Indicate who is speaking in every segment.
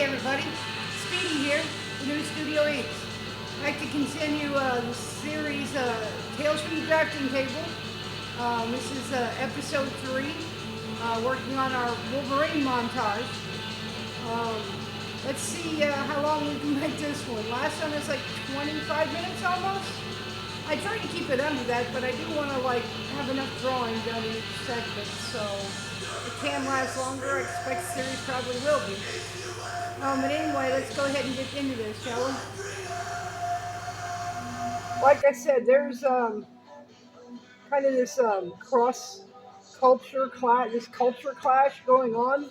Speaker 1: everybody, Speedee here, Bennu Studio Inc. I'd like to continue the series Tales from the Drafting Table. This is episode 3, working on our Wolverine montage. Let's see how long we can make this one. Last one was like 25 minutes almost. I try to keep it under that, but I do want to have enough drawing done in each segment, so it can last longer. I expect the series probably will be. But anyway, let's go ahead and get into this, shall we? Like I said, there's kind of this cross culture clash, this culture clash going on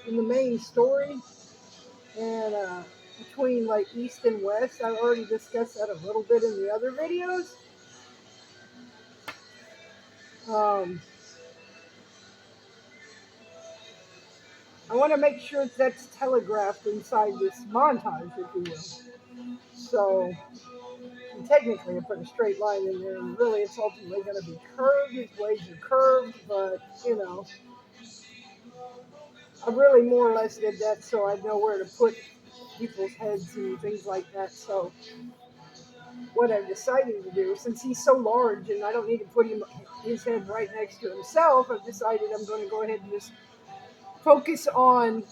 Speaker 1: in the main story, and between like East and West. I've already discussed that a little bit in the other videos. I want to make sure that's telegraphed inside this montage, if you will. So, technically, I put a straight line in there, and really it's ultimately going to be curved. His waves are curved, but, you know, I really more or less did that so I know where to put people's heads and things like that. So, what I've decided to do, since he's so large and I don't need to put his head right next to himself, I've decided I'm going to go ahead and just focus on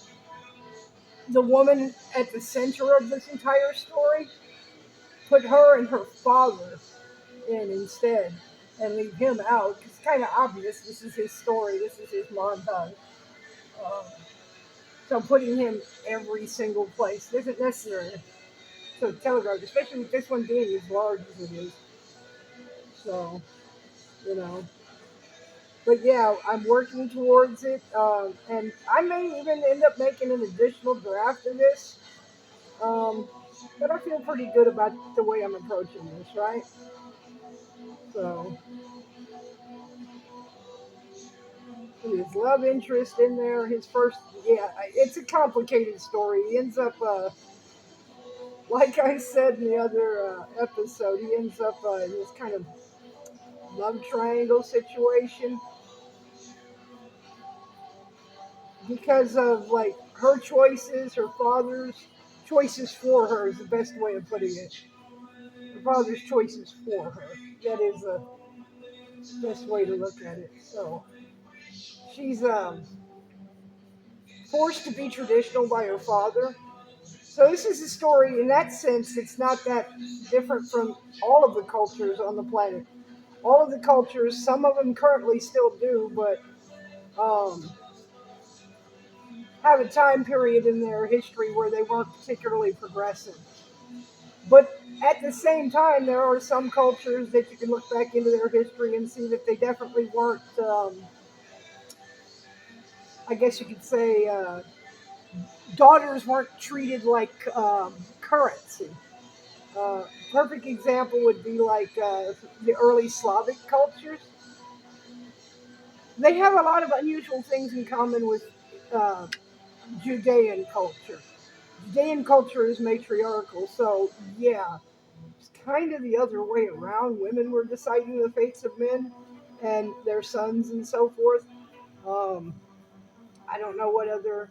Speaker 1: the woman at the center of this entire story, put her and her father in instead, and leave him out. It's kind of obvious this is his story, this is his montage. So putting him every single place isn't necessary to telegraph, especially with this one being as large as it is. So, you know. But yeah, I'm working towards it, and I may even end up making an additional draft of this. But I feel pretty good about the way I'm approaching this, right? So, his love interest in there, his first, yeah, it's a complicated story. He ends up, like I said in the other episode, he ends up in this kind of love triangle situation because of like her choices, her father's choices for her is the best way of putting it. Her father's choices for her. That is the best way to look at it. So she's forced to be traditional by her father. So this is a story, in that sense, it's not that different from all of the cultures on the planet. All of the cultures, some of them currently still do, but have a time period in their history where they weren't particularly progressive. But at the same time, there are some cultures that you can look back into their history and see that they definitely weren't, I guess you could say, daughters weren't treated like currency. Perfect example would be like the early Slavic cultures. They have a lot of unusual things in common with uh, Judean culture. Judean culture is matriarchal, so yeah, it's kind of the other way around. Women were deciding the fates of men and their sons and so forth. Um, I don't know what other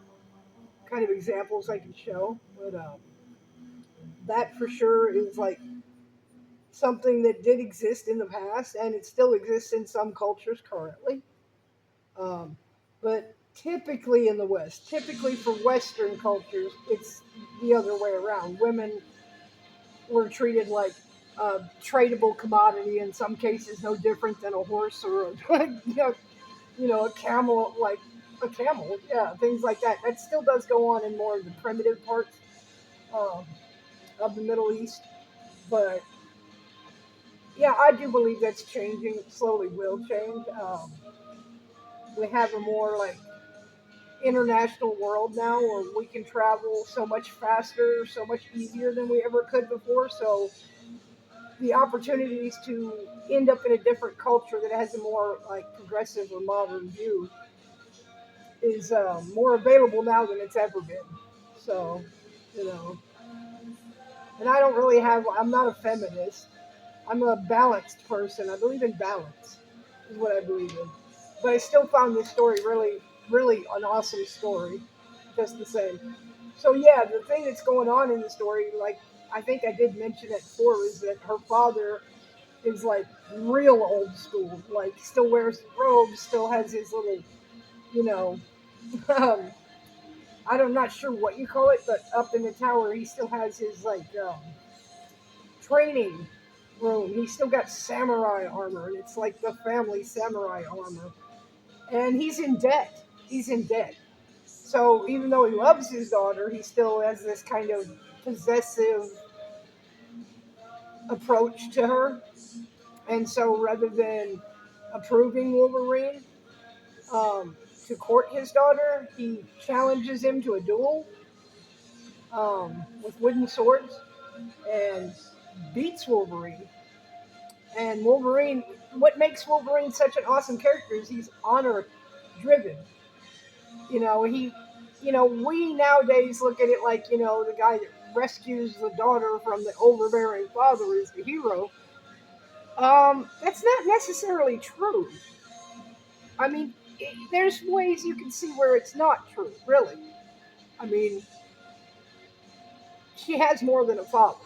Speaker 1: kind of examples I can show, but that for sure is like something that did exist in the past, and it still exists in some cultures currently. Um, but typically in the West, typically for Western cultures, it's the other way around. Women were treated like a tradable commodity, in some cases, no different than a horse or a camel, like a camel, yeah, things like that. That still does go on in more of the primitive parts um, of the Middle East, but yeah, I do believe that's changing. It slowly will change. We have a more like international world now where we can travel so much faster, so much easier than we ever could before. So the opportunities to end up in a different culture that has a more like progressive or modern view is more available now than it's ever been. So, you know, and I don't really have. I'm not a feminist. I'm a balanced person. I believe in balance, is what I believe in. But I still found this story really, really an awesome story, just the same. So yeah, the thing that's going on in the story, like I think I did mention it before, is that her father is like real old school. Like still wears robes, still has his little, you know, um, I'm not sure what you call it, but up in the tower, he still has his like training room. He's still got samurai armor, and it's like the family samurai armor. And he's in debt. He's in debt. So even though he loves his daughter, he still has this kind of possessive approach to her. And so rather than approving Wolverine to court his daughter, he challenges him to a duel with wooden swords and beats Wolverine. And Wolverine, what makes Wolverine such an awesome character is he's honor driven. You know, we nowadays look at it like, the guy that rescues the daughter from the overbearing father is the hero. That's not necessarily true. I mean, there's ways you can see where it's not true, really. I mean, she has more than a father.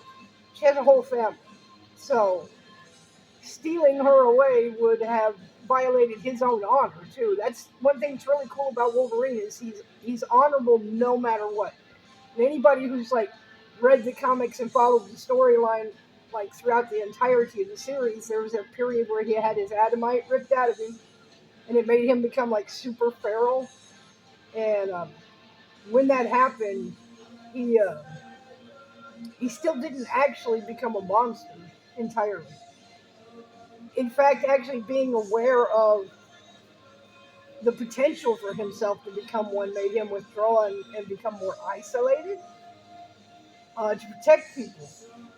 Speaker 1: She has a whole family. So, stealing her away would have violated his own honor too. That's one thing that's really cool about Wolverine is he's honorable no matter what. And anybody who's like read the comics and followed the storyline like throughout the entirety of the series, there was a period where he had his adamite ripped out of him, and it made him become like super feral. And when that happened, he uh, he still didn't actually become a monster entirely. In fact, actually being aware of the potential for himself to become one made him withdraw and become more isolated to protect people.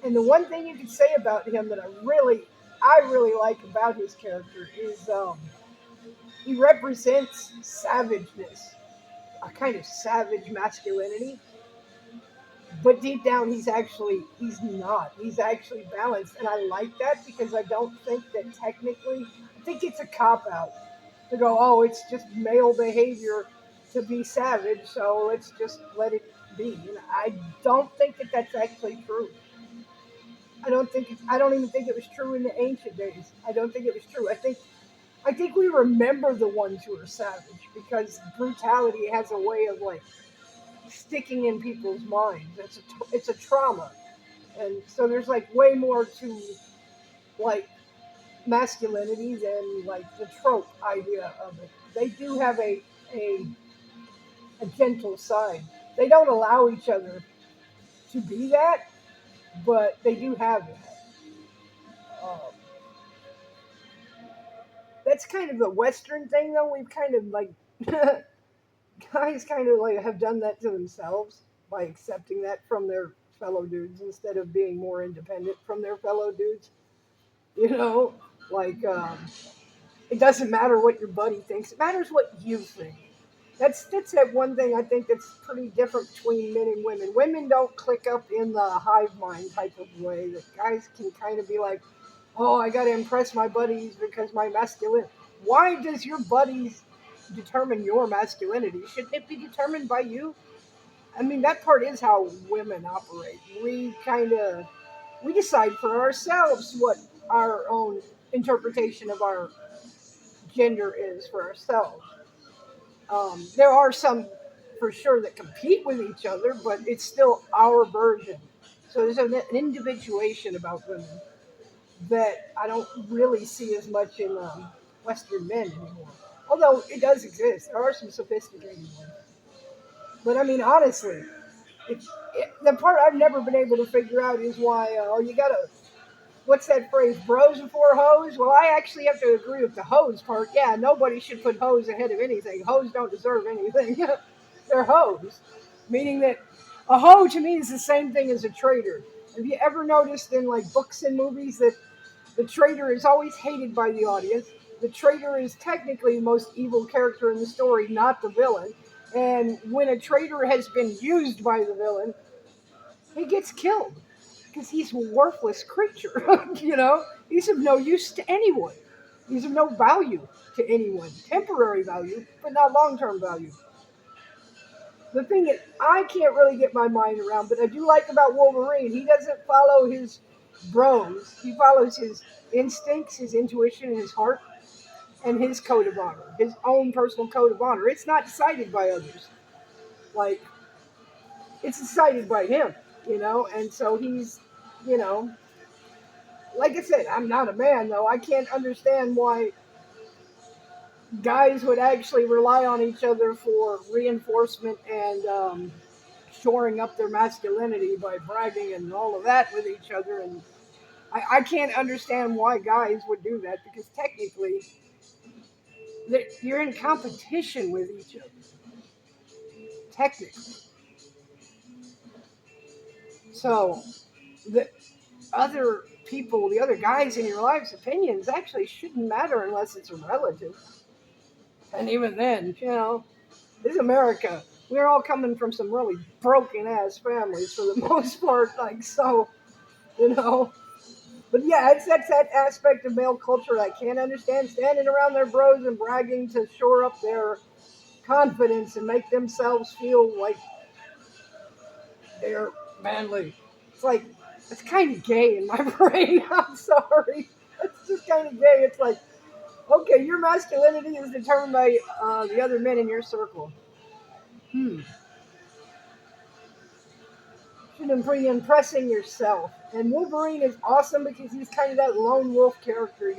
Speaker 1: And the one thing you can say about him that I really like about his character is he represents savageness, a kind of savage masculinity. But deep down, he's not. He's actually balanced, and I like that because I don't think that technically, I think it's a cop out to go, oh, it's just male behavior to be savage, so let's just let it be. And I don't think that that's actually true. I don't even think it was true in the ancient days. I don't think it was true. I think we remember the ones who are savage because brutality has a way of like sticking in people's minds. It's a trauma, and so there's like way more to like masculinity than like the trope idea of it. They do have a a gentle side. They don't allow each other to be that, but they do have it. Um, that's kind of the Western thing, though. We've kind of like guys kind of like have done that to themselves by accepting that from their fellow dudes instead of being more independent from their fellow dudes. You know, like it doesn't matter what your buddy thinks; it matters what you think. That's that one thing I think that's pretty different between men and women. Women don't click up in the hive mind type of way. That guys can kind of be like, oh, I got to impress my buddies because my masculinity. Why does your buddies determine your masculinity? Shouldn't it be determined by you? I mean, that part is how women operate. We decide for ourselves what our own interpretation of our gender is for ourselves. There are some for sure that compete with each other, but it's still our version. So there's an individuation about women that I don't really see as much in Western men anymore. Although it does exist, there are some sophisticated ones. But I mean, honestly, the part I've never been able to figure out is why you gotta. What's that phrase? Bros before hoes? Well, I actually have to agree with the hoes part. Yeah, nobody should put hoes ahead of anything. Hoes don't deserve anything. They're hoes, meaning that a hoe to me is the same thing as a traitor. Have you ever noticed in like books and movies that the traitor is always hated by the audience? The traitor is technically the most evil character in the story, not the villain. And when a traitor has been used by the villain, he gets killed because he's a worthless creature. He's of no use to anyone. He's of no value to anyone. Temporary value, but not long-term value. the thing that I can't really get my mind around, but I do like about Wolverine, he doesn't follow his bros. He follows his instincts, his intuition, his heart, and his code of honor, his own personal code of honor. It's not decided by others. Like, it's decided by him, and so he's, you know, like I said, I'm not a man, though. I can't understand why guys would actually rely on each other for reinforcement and shoring up their masculinity by bragging and all of that with each other. And I can't understand why guys would do that, because technically you're in competition with each other. Technically. So the other people, the other guys in your life's opinions actually shouldn't matter unless it's a relative. And even then, this is America. We're all coming from some really broken ass families for the most part. Like, so, you know. But yeah, that's that aspect of male culture that I can't understand. Standing around their bros and bragging to shore up their confidence and make themselves feel like they're manly. It's like, it's kind of gay in my brain. I'm sorry. It's just kind of gay. It's like, okay, your masculinity is determined by the other men in your circle. Shouldn't be impressing yourself. And Wolverine is awesome because he's kind of that lone wolf character,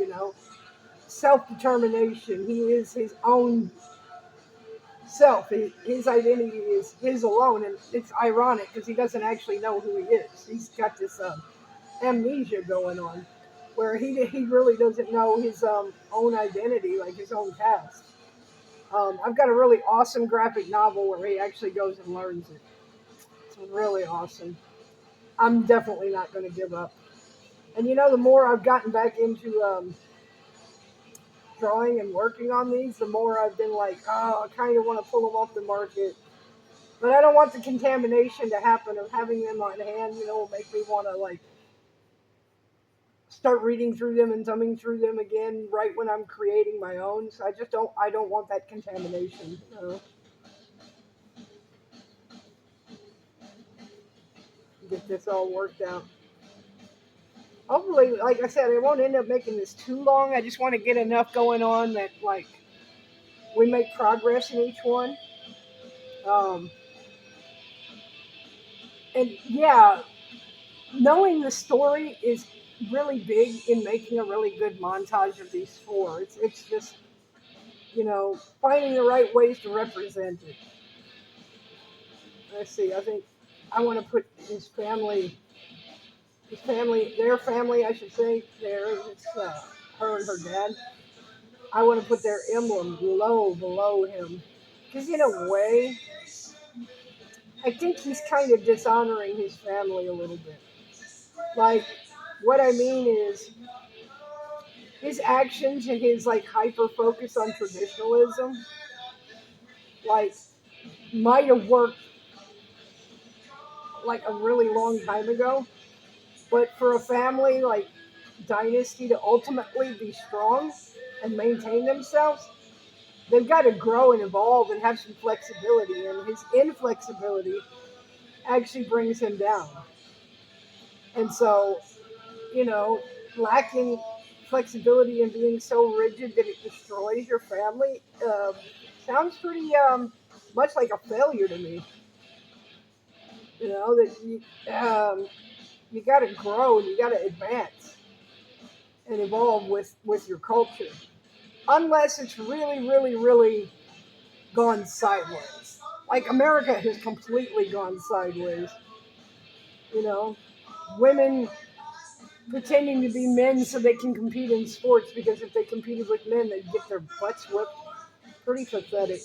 Speaker 1: self-determination. He is his own self. His identity is his alone, and it's ironic because he doesn't actually know who he is. He's got this amnesia going on, where he really doesn't know his own identity, like his own past. I've got a really awesome graphic novel where he actually goes and learns it. It's really awesome. I'm definitely not going to give up. And the more I've gotten back into drawing and working on these, the more I've been like, oh, I kind of want to pull them off the market. But I don't want the contamination to happen of having them on hand, make me want to like start reading through them and thumbing through them again right when I'm creating my own. So I don't want that contamination. Get this all worked out. Hopefully, like I said, I won't end up making this too long. I just want to get enough going on that like we make progress in each one. And yeah, knowing the story is really big in making a really good montage of these four. It's just finding the right ways to represent it. Let's see. I think I want to put their family, I should say, there. It's her and her dad. I want to put their emblem low below him. Because in a way, I think he's kind of dishonoring his family a little bit. Like, what I mean is, his actions and his, like, hyper-focus on traditionalism, like, might have worked, like, a really long time ago. But for a family, like, dynasty to ultimately be strong and maintain themselves, they've got to grow and evolve and have some flexibility. And his inflexibility actually brings him down. And so, lacking flexibility and being so rigid that it destroys your family sounds pretty much like a failure to me. That you got to grow and you got to advance and evolve with your culture, unless it's really, really, really gone sideways. Like America has completely gone sideways. Women pretending to be men so they can compete in sports, because if they competed with men, they'd get their butts whipped. Pretty pathetic.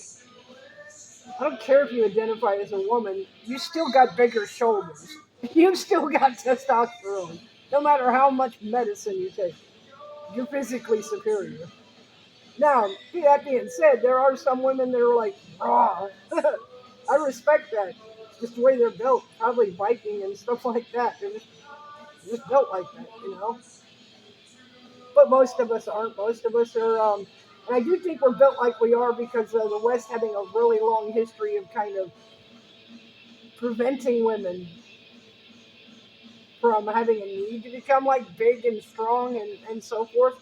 Speaker 1: I don't care if you identify as a woman, you still got bigger shoulders. You've still got testosterone. No matter how much medicine you take, you're physically superior. Now, that being said, there are some women that are like, raw. I respect that. It's just the way they're built. Probably biking and stuff like that. They're just built like that. But most of us aren't. Most of us are, and I do think we're built like we are because of the West having a really long history of kind of preventing women from having a need to become like big and strong and so forth,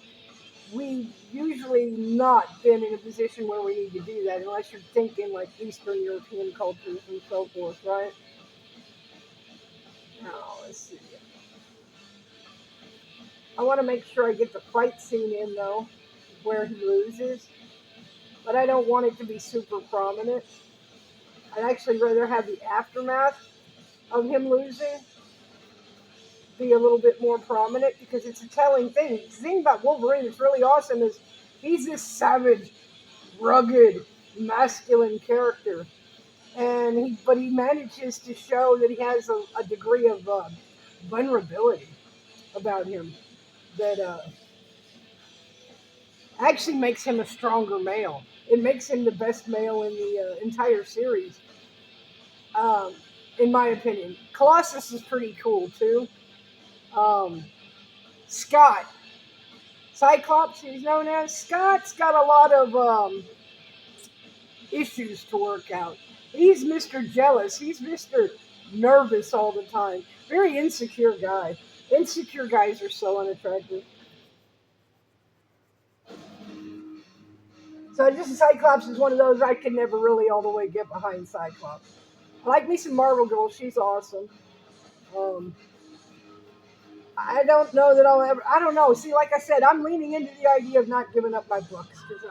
Speaker 1: we've usually not been in a position where we need to do that unless you're thinking like Eastern European cultures and so forth, right? Now, let's see. I want to make sure I get the fight scene in though, where he loses, but I don't want it to be super prominent. I'd actually rather have the aftermath of him losing be a little bit more prominent because it's a telling thing. The thing about Wolverine that's really awesome is he's this savage, rugged, masculine character, and he manages to show that he has a degree of vulnerability about him that actually makes him a stronger male. It makes him the best male in the entire series, um, in my opinion. Colossus is pretty cool too. Um, Scott, Cyclops, he's known as. Scott's got a lot of issues to work out. He's Mr. Jealous. He's Mr. Nervous all the time. Very insecure guy. Insecure guys are so unattractive. So just Cyclops is one of those I can never really all the way get behind Cyclops. I like me some Marvel Girl. She's awesome. Um, I don't know that I'll ever. I don't know. See, like I said, I'm leaning into the idea of not giving up my books because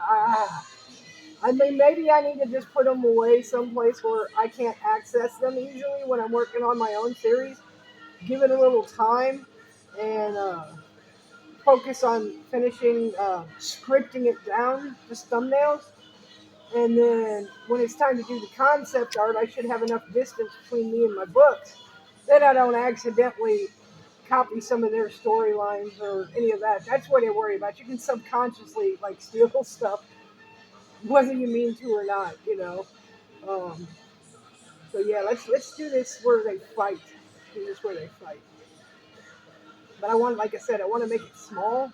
Speaker 1: I mean, maybe I need to just put them away someplace where I can't access them easily when I'm working on my own series. Give it a little time and focus on finishing scripting it down, just thumbnails. And then when it's time to do the concept art, I should have enough distance between me and my books that I don't accidentally copy some of their storylines or any of that. That's what I worry about. You can subconsciously like steal stuff, whether you mean to or not, you know. Um, so yeah, let's do this where they fight. Do this where they fight. But I want, like I said, I want to make it small.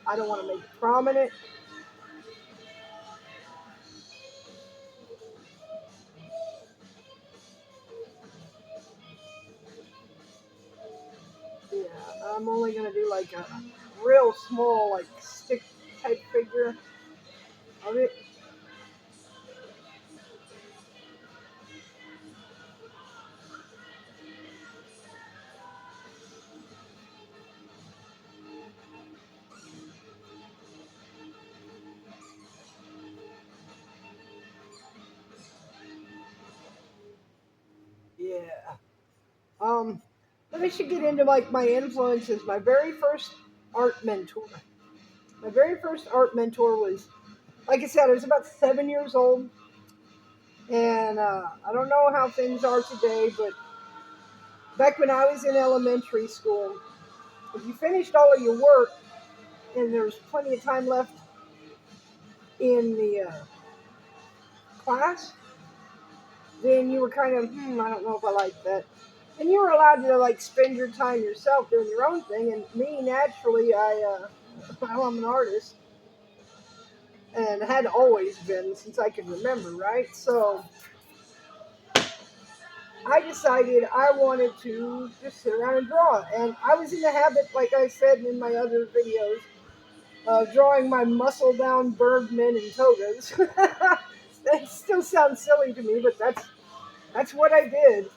Speaker 1: I don't want to make it prominent. Yeah, I'm only gonna do like a real small, like stick type figure of it. Yeah. Um, but I should get into like my influences. My very first art mentor. My very first art mentor was, like I said, I was about 7 years old, and I don't know how things are today, but back when I was in elementary school, if you finished all of your work and there's plenty of time left in the class, then you were kind of, I don't know if I like that. And you were allowed to like spend your time yourself doing your own thing. And me, naturally, well, I'm an artist and had always been since I can remember, right? So I decided I wanted to just sit around and draw. And I was in the habit, like I said in my other videos, of drawing my muscle-bound birdmen and togas. That still sounds silly to me, but that's what I did.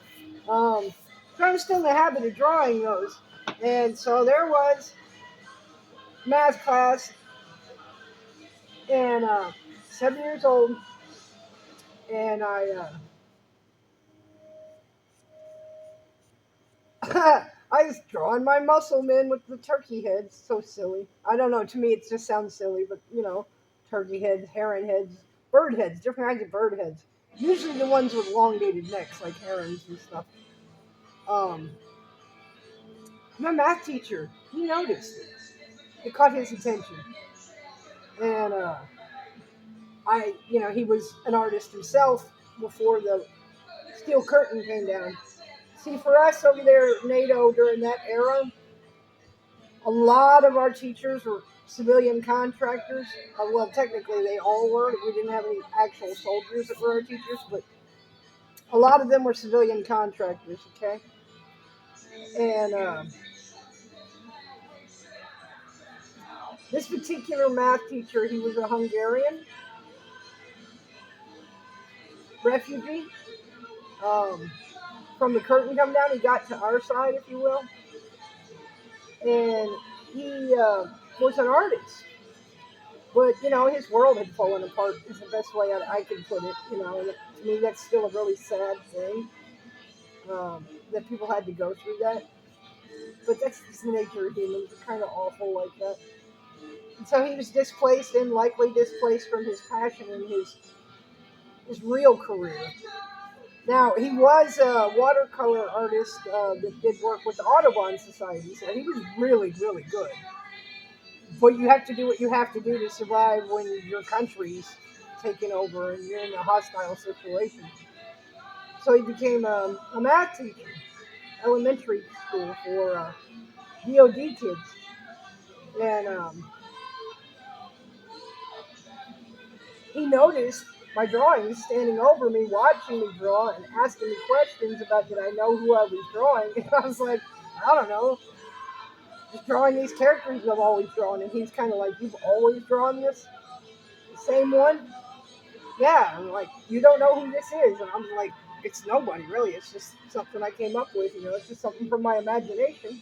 Speaker 1: So I was still in the habit of drawing those. And so there was math class, and 7 years old, and I was drawing my muscle men with the turkey heads. So silly. I don't know. To me, it just sounds silly, but you know, turkey heads, heron heads, bird heads, different kinds of bird heads. Usually the ones with elongated necks, like herons and stuff. Um, my math teacher, he noticed it. It caught his attention, and he was an artist himself before the steel curtain came down. See, for us over there at NATO during that era, a lot of our teachers were civilian contractors. Well, technically they all were. We didn't have any actual soldiers that were our teachers, but A lot of them were civilian contractors, okay? And this particular math teacher, he was a Hungarian refugee. Um, from the curtain come down, he got to our side, if you will, and he was an artist. But his world had fallen apart. Is the best way I can put it. And to me, that's still a really sad thing that people had to go through that. But that's just the nature of humans. We're kind of awful like that. And so he was displaced and likely displaced from his passion and his real career. Now, he was a watercolor artist that did work with the Audubon Society, so he was really, really good. But you have to do what you have to do to survive when your country's taken over and you're in a hostile situation. So he became a math teacher, elementary school for DOD kids. And he noticed my drawings, standing over me, watching me draw, and asking me questions about did I know who I was drawing. And I was like, I don't know, just drawing these characters I've always drawn. And he's kind of like, you've always drawn this? The same one? Yeah. I'm like, you don't know who this is? And I'm like, it's nobody, really. It's just something I came up with. It's just something from my imagination.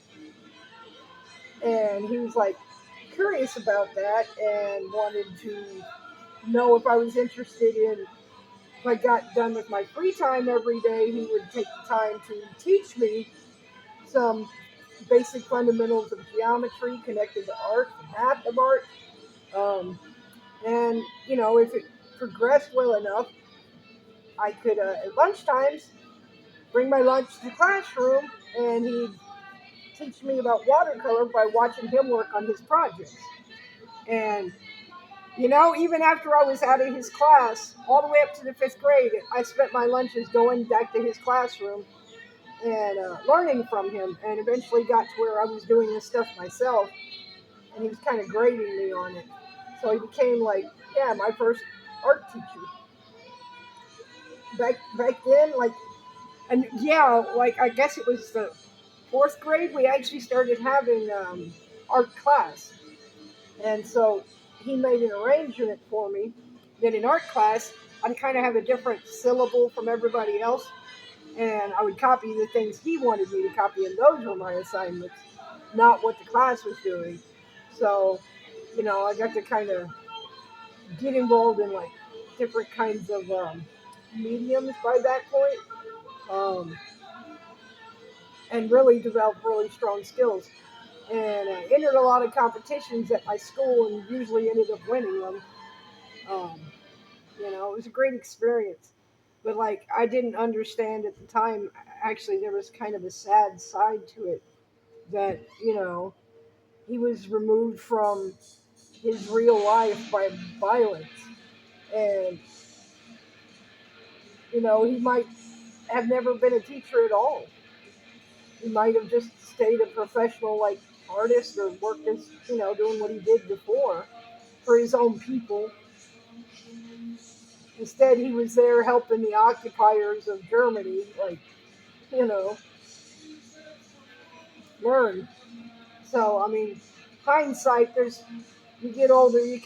Speaker 1: And he was like curious about that and wanted to know if I was interested in, if I got done with my free time every day, he would take the time to teach me some basic fundamentals of geometry connected to art, math of art. Um, and, if it progressed well enough, I could, at lunchtimes, bring my lunch to the classroom and he'd teach me about watercolor by watching him work on his projects. And even after I was out of his class, all the way up to the 5th grade, I spent my lunches going back to his classroom and learning from him, and eventually got to where I was doing this stuff myself, and he was kind of grading me on it. So he became my first art teacher. Back then, I guess it was the 4th grade, we actually started having art class. And so he made an arrangement for me that in art class, I'd kind of have a different syllable from everybody else. And I would copy the things he wanted me to copy, and those were my assignments, not what the class was doing. So, I got to kind of get involved in different kinds of mediums by that point, and really developed really strong skills. And I entered a lot of competitions at my school and usually ended up winning them. Um, it was a great experience. But I didn't understand at the time, actually, there was kind of a sad side to it that, he was removed from his real life by violence. And, he might have never been a teacher at all. He might have just stayed a professional, artist, or worked as, doing what he did before for his own people. Instead, he was there helping the occupiers of Germany, you know, learn. So, I mean, hindsight, you get older, you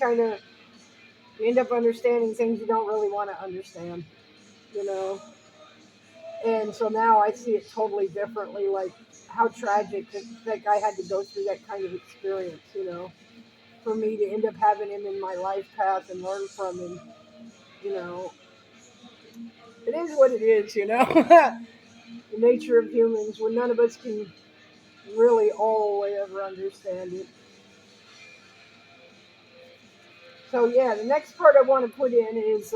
Speaker 1: end up understanding things you don't really want to understand, you know. And so now I see it totally differently, how tragic that guy had to go through that kind of experience, for me to end up having him in my life path and learn from him, you know. It is what it is, the nature of humans, when none of us can really all the way ever understand it. So yeah, the next part I want to put in is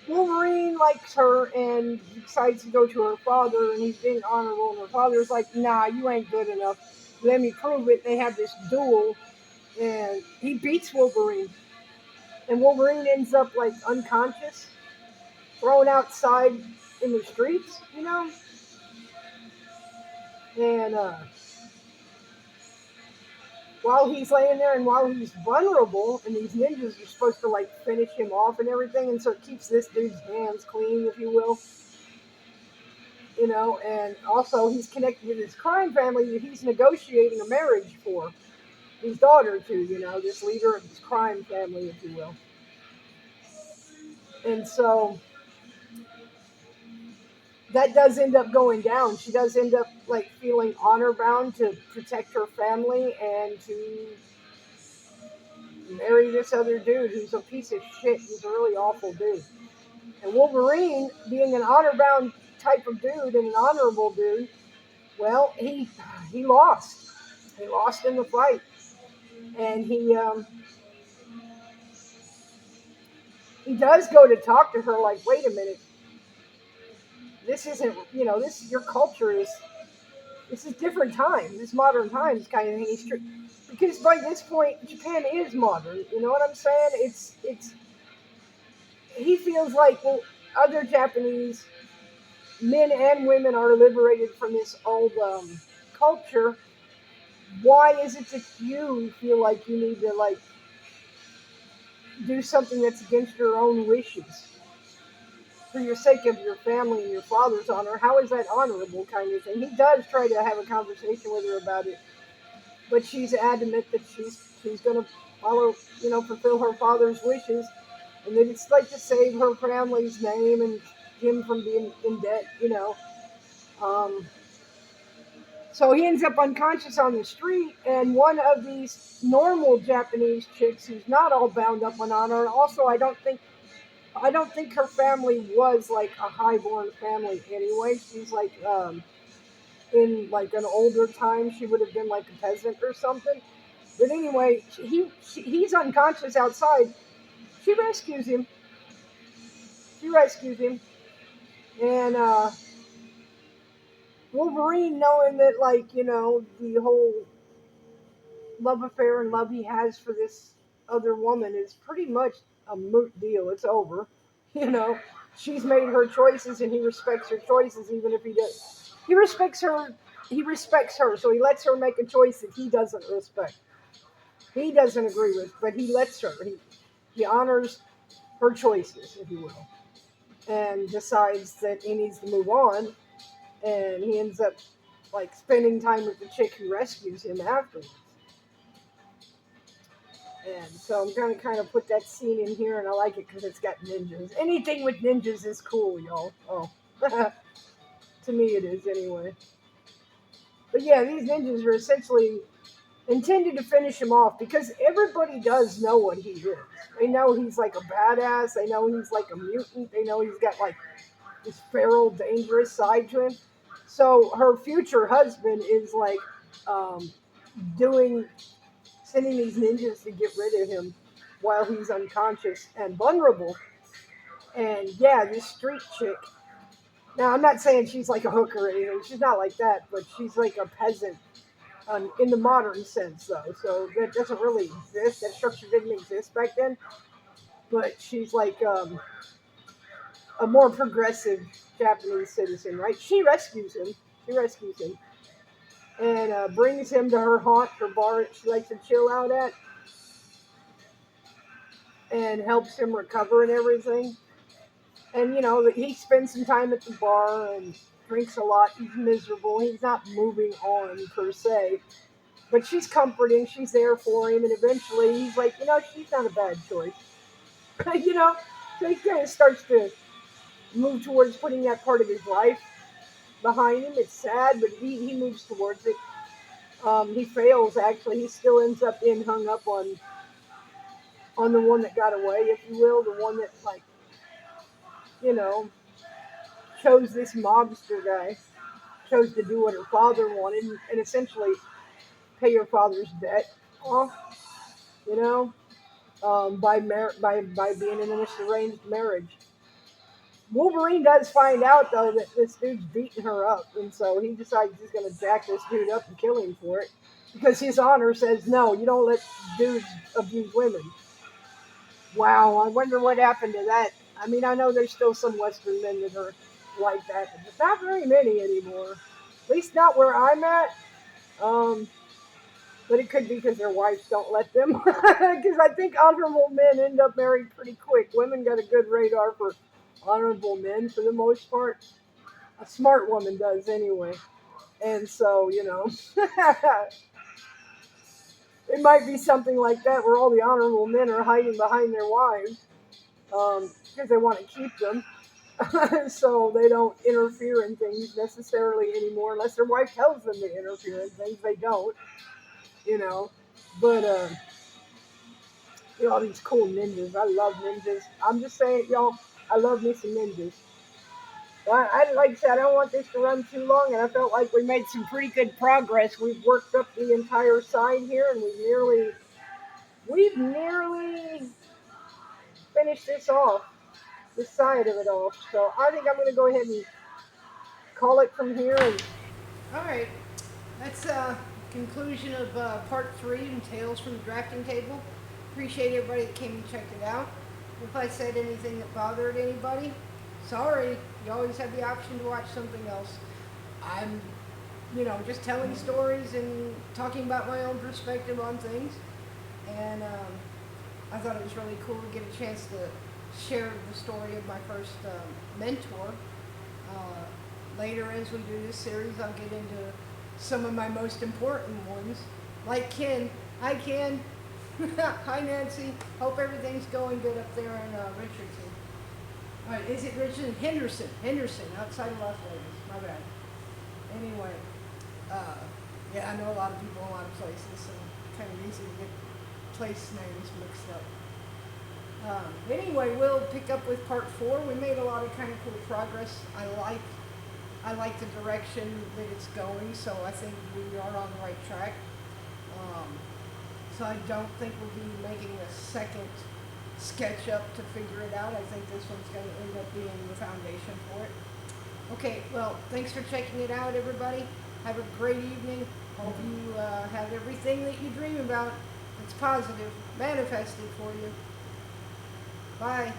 Speaker 1: Wolverine likes her and decides to go to her father, and he's being honorable, and her father's like, nah, you ain't good enough. Let me prove it. They have this duel, and he beats Wolverine, and Wolverine ends up unconscious, thrown outside in the streets, and while he's laying there and while he's vulnerable, and these ninjas are supposed to like finish him off and everything, and so it keeps this dude's hands clean, if you will, and also he's connected with his crime family that he's negotiating a marriage for his daughter to, this leader of his crime family, if you will. And so that does end up going down. She does end up like feeling honor bound to protect her family and to marry this other dude who's a piece of shit. He's a really awful dude. And Wolverine, being an honor bound type of dude and an honorable dude, well, he lost. He lost in the fight, and he does go to talk to her like, wait a minute, this isn't, this your culture is, this is different time, this modern times kind of thing. Because by this point, Japan is modern. You know what I'm saying? It's. He feels like, well, other Japanese men and women are liberated from this old culture. Why is it that you feel like you need to like do something that's against your own wishes for your sake of your family and your father's honor? How is that honorable, kind of thing? He does try to have a conversation with her about it, but she's adamant that she's going to follow, fulfill her father's wishes, and that it's like to save her family's name and him from being in debt, Um, so he ends up unconscious on the street, and one of these normal Japanese chicks who's not all bound up on honor, and also I don't think her family was like a highborn family anyway. She's like in like an older time, she would have been like a peasant or something. But anyway, he's unconscious outside. She rescues him. And Wolverine, knowing that like the whole love affair and love he has for this other woman is pretty much a moot deal. It's over. You know, she's made her choices, and he respects her choices, even if he does. He respects her. He respects her, so he lets her make a choice that he doesn't respect. He doesn't agree with, but he lets her. He honors her choices, if you will, and decides that he needs to move on. And he ends up like spending time with the chick who rescues him afterwards. And so I'm gonna kind of put that scene in here, and I like it because it's got ninjas. Anything with ninjas is cool, y'all. Oh, to me it is anyway. But yeah, these ninjas are essentially intended to finish him off because everybody does know what he is. They know he's like a badass. They know he's like a mutant. They know he's got like this feral, dangerous side to him. So her future husband is like um, doing sending these ninjas to get rid of him while he's unconscious and vulnerable. And yeah, this street chick. Now, I'm not saying she's like a hooker or anything. She's not like that, but she's like a peasant in the modern sense, though. So that doesn't really exist. That structure didn't exist back then. But she's like a more progressive Japanese citizen, right? She rescues him. And brings him to her haunt, her bar that she likes to chill out at, and helps him recover and everything. And he spends some time at the bar and drinks a lot. He's miserable. He's not moving on per se, but she's comforting. She's there for him, and eventually he's like, she's not a bad choice. you know, so he kind of starts to move towards putting that part of his life behind him. It's sad, but he moves towards it. He fails actually. He still ends up being hung up on the one that got away, if you will, the one that like you know chose this mobster guy, chose to do what her father wanted, and essentially pay her father's debt off. You know, by being in this arranged marriage. Wolverine does find out though that this dude's beating her up, and so he decides he's gonna jack this dude up and kill him for it because his honor says no, you don't let dudes abuse women. Wow, I wonder what happened to that. I mean, I know there's still some Western men that are like that, but there's not very many anymore. At least not where I'm at. Um, But it could be because their wives don't let them. Because I think honorable men end up married pretty quick. Women got a good radar for honorable men for the most part. A smart woman does anyway. And so, it might be something like that where all the honorable men are hiding behind their wives because they want to keep them. So they don't interfere in things necessarily anymore unless their wife tells them to interfere in things. They don't, you know. But all these cool ninjas. I love ninjas. I'm just saying, y'all, I love me some ninjas. I like I said, I don't want this to run too long, and I felt like we made some pretty good progress. We've worked up the entire side here, and we've nearly finished this off, this side of it off. So I think I'm going to go ahead and call it from here. And all right, that's conclusion of part 3 and Tales from the Drafting Table. Appreciate everybody that came and checked it out. If I said anything that bothered anybody, sorry. You always have the option to watch something else. I'm, just telling stories and talking about my own perspective on things. And I thought it was really cool to get a chance to share the story of my first mentor. Later, as we do this series, I'll get into some of my most important ones, like Ken. Hi, Ken. Hi, Nancy. Hope everything's going good up there in Richardson. All right, is it Richardson? Henderson, outside of Las Vegas. My bad. Anyway, yeah, I know a lot of people in a lot of places, so kind of easy to get place names mixed up. Anyway, we'll pick up with part 4. We made a lot of kind of cool progress. I like the direction that it's going, so I think we are on the right track. So I don't think we'll be making a second sketch up to figure it out. I think this one's going to end up being the foundation for it. Okay, well, thanks for checking it out, everybody. Have a great evening. Hope you have everything that you dream about. It's positive, manifested for you. Bye.